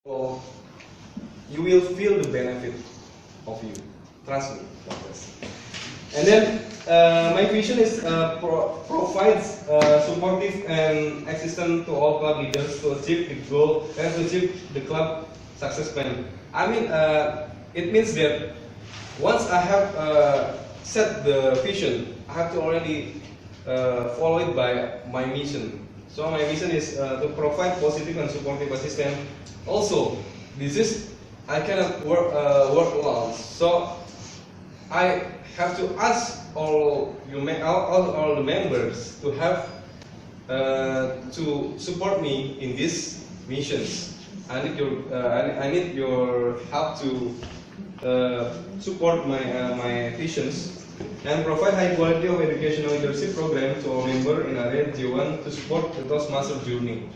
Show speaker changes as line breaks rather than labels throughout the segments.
Well, you will feel the benefit of you. Trust me about this. And then my vision is provides supportive and assistance to all club leaders to achieve the goal and to achieve the club success plan. I mean, it means that once I have set the vision, I have to already follow it by my mission. So my mission is to provide positive and supportive assistance. Also, this is I cannot work alone. So I have to ask all the members to have to support me in these missions. I need your help to support my visions and provide high quality of educational leadership program to our member in area J1 to support the Toastmaster journey.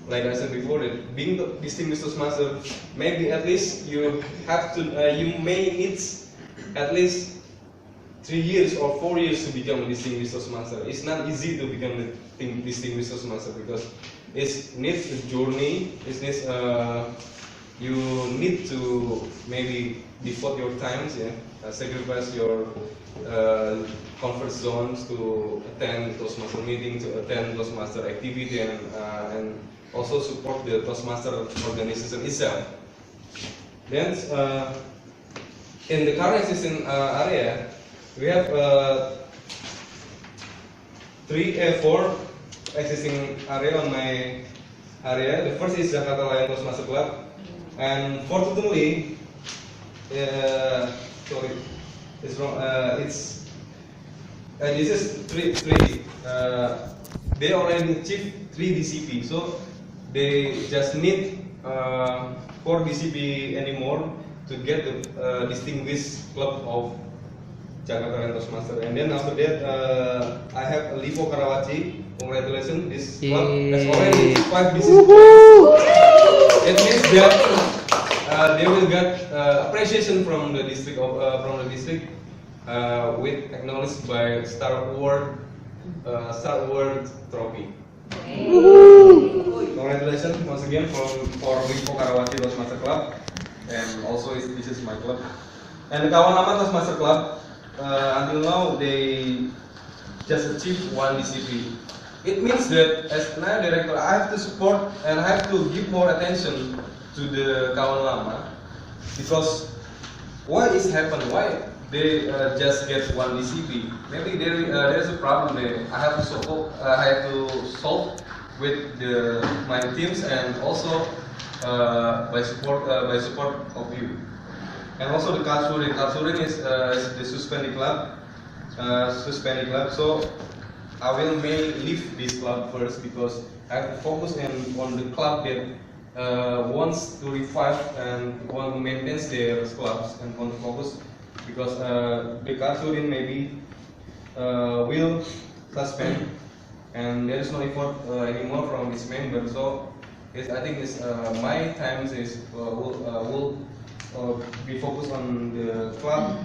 Like I said before, that being the distinguished Toastmaster, maybe at least you have to you may need at least 3 years or 4 years to become a distinguished Toastmaster. It's not easy to become a distinguished Toastmaster because it needs a journey. It needs you need to maybe devote your times, sacrifice your comfort zones to attend Toastmaster meeting, to attend Toastmaster activity, and also support the Toastmaster organization itself. Then in the current existing area, we have 4 existing area on my area. The first is Jakarta Lion Toastmaster Club, and fortunately, sorry, it's wrong. It's this is 3. They already achieved 3 DCP, so they just need 4 DCP anymore to get the distinguished club of Jakarta Lion Toastmaster. And then after that, I have Lipo Karawaci. Congratulations, this club has already 5 DCP. It means that they will get appreciation from the district with acknowledged by Star Award trophy. Congratulations once again for Lipo Karawaci Toastmaster Club, and also this is my club. And the Kawan Lama Toastmaster Club, until now they just achieved 1 DCP. It means that as an director, I have to support and I have to give more attention to the Kawan Lama, because why is happening? Why they just get 1 DCP? Maybe there is a problem there. I have to solve with my teams, and also by support of you. And also the Katsurin is the suspended club. So I will leave this club first because I have to focus on the club that wants to revive and want to maintain their clubs and want to focus, because the Katsurin maybe will suspend and there is no effort anymore from its members. So I think my time will be focused on the club,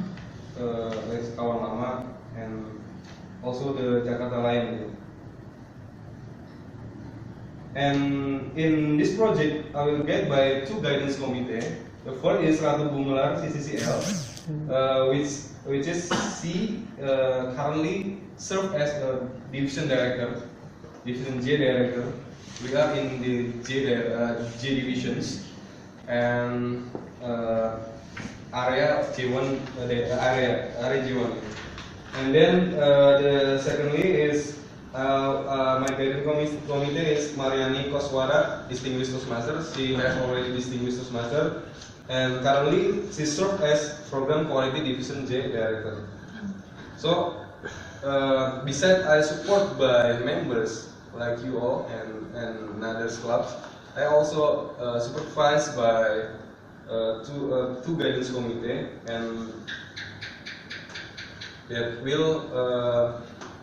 like Kawan Lama, and also the Jakarta Lion. And in this project, I will get by 2 guidance committee. The first is Ratu Bungular CCCL, which is currently served as a division J director. We are in the J divisions, and area of J1, area J1. And then the secondly is my guidance committee is Mariani Koswara, distinguished Toastmaster. She has already distinguished Toastmaster, and currently she serves as program quality division J director. So besides I support by members like you all and others clubs, I also supervised by 2 guidance committee, and that will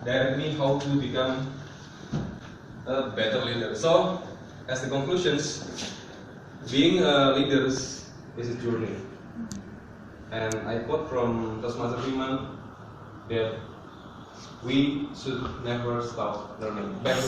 direct me how to become a better leader. So, as the conclusions, being a leader is a journey, and I quote from Toastmaster Freeman that we should never stop learning. Back to